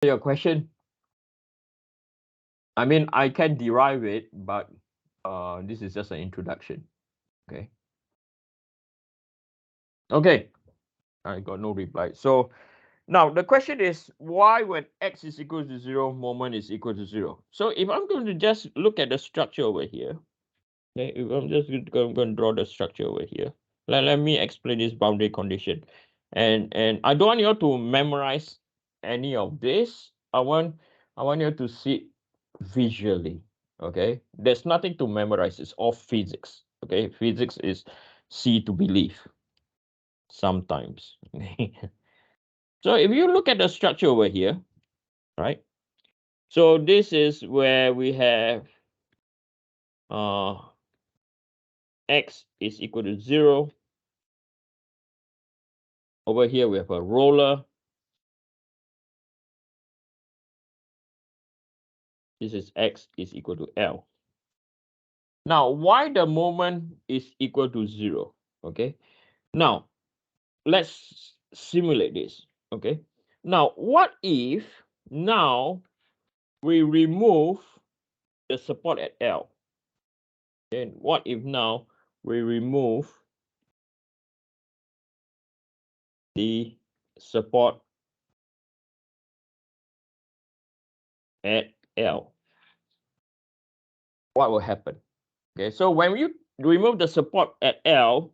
Your question, I mean, I can derive it, but this is just an introduction. Okay. Okay. I got no reply. So now the question is, why when x is equal to 0, moment is equal to 0? So if I'm going to just look at the structure over here, okay, if I'm just going to draw the structure over here. Let me explain this boundary condition. And I don't want you to memorize any of this. I want you to see it visually. Okay. There's nothing to memorize. It's all physics. Okay. Physics is see to believe sometimes. So if you look at the structure over here, right? So this is where we have x is equal to 0. Over here we have a roller. This is x is equal to L. Now, why the moment is equal to 0? Okay. Now, let's simulate this. Okay. Now, what if now we remove the support at L? Then what if now we remove the support at L? What will happen? Okay, so when you remove the support at L,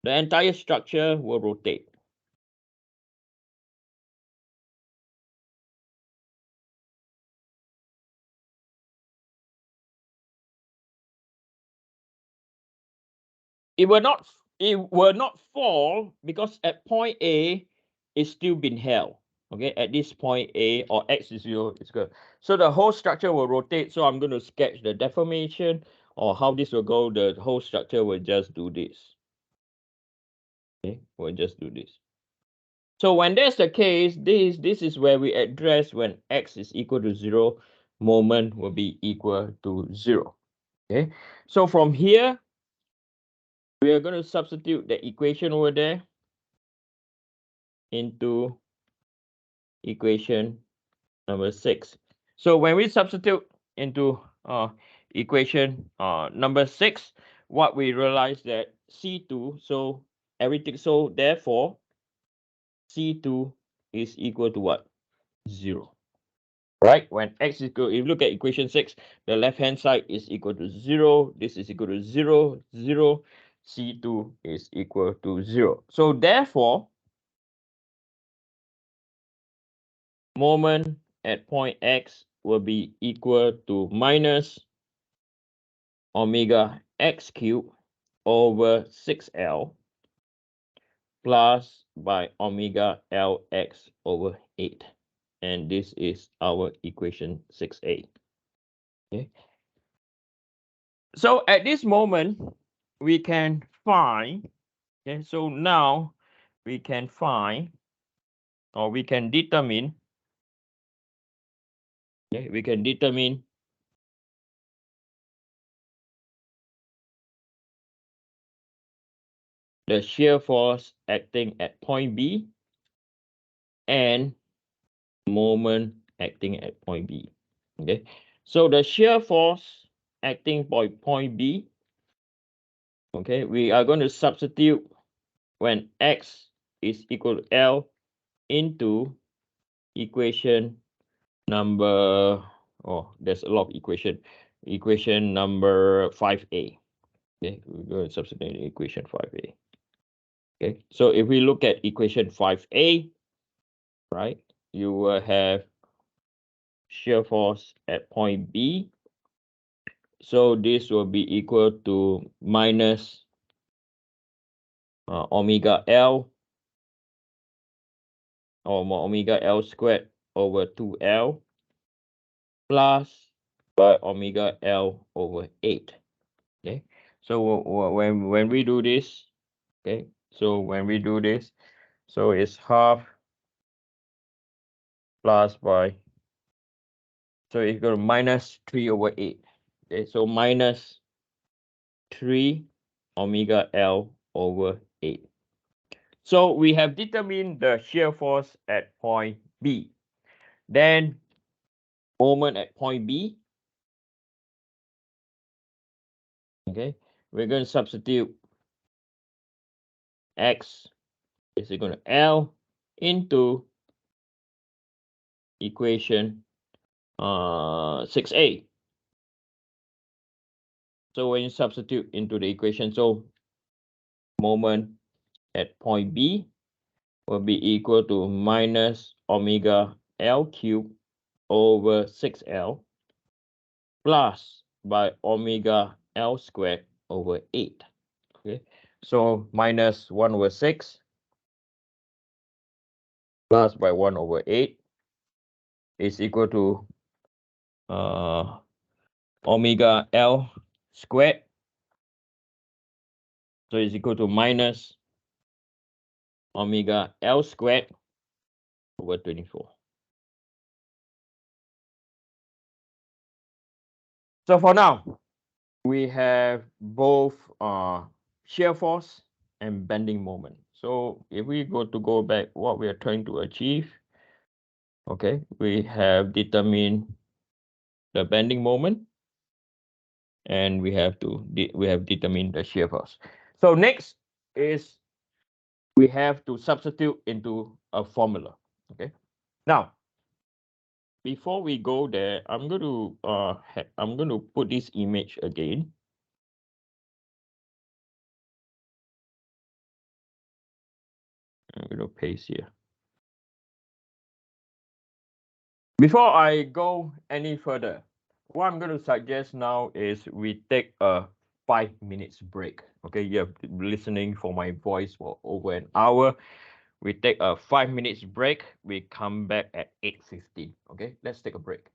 the entire structure will rotate. It will not fall because at point A it's still been held. Okay, at this point A or x is 0, it's good. So the whole structure will rotate. So I'm going to sketch the deformation or how this will go. The whole structure will just do this. Okay, we'll just do this. So when that's the case, this is where we address when x is equal to 0, moment will be equal to 0. Okay, so from here we are going to substitute the equation over there into equation number 6. So when we substitute into equation number 6, what we realize that C2, so everything, so therefore C2 is equal to what? 0. Right? When x is equal, if you look at equation 6, the left hand side is equal to 0. This is equal to 0, 0. C2 is equal to 0. So therefore, moment at point x will be equal to minus omega x cubed over 6L plus by omega Lx over 8. And this is our equation 6a. Okay. So at this moment, we can find, okay, so now we can find or we can determine, okay, we can determine the shear force acting at point B and moment acting at point B. Okay, so the shear force acting by point B, okay, we are going to substitute when x is equal to L into equation number, oh, there's a lot of equation number 5a. Okay, we're going to substitute in equation 5a. Okay, so if we look at equation 5a, right, you will have shear force at point B. So this will be equal to minus omega L or omega L squared over 2L plus by omega L over 8. Okay, so when we do this, okay, so when we do this, so it's half plus by, so it's going to minus 3 over 8. Okay, so minus 3 omega L over 8. So we have determined the shear force at point B. Then moment at point B. Okay, we're going to substitute x is equal to L into equation 6a. So when you substitute into the equation, so moment at point B will be equal to minus omega L cubed over 6L plus by omega L squared over 8. Okay, so minus 1 over 6 plus by 1 over 8 is equal to omega L squared. So it's equal to minus omega L squared over 24. So for now, we have both shear force and bending moment. So if we go back, what we are trying to achieve, okay, we have determined the bending moment, and we have determined the shear force. So next is we have to substitute into a formula. Okay, now before we go there, I'm going to put this image again. I'm going to paste here. Before I go any further, what I'm going to suggest now is we take a 5 minutes break. Okay, you have been listening for my voice for over an hour. We take a 5 minutes break. We come back at 8:50. Okay, let's take a break.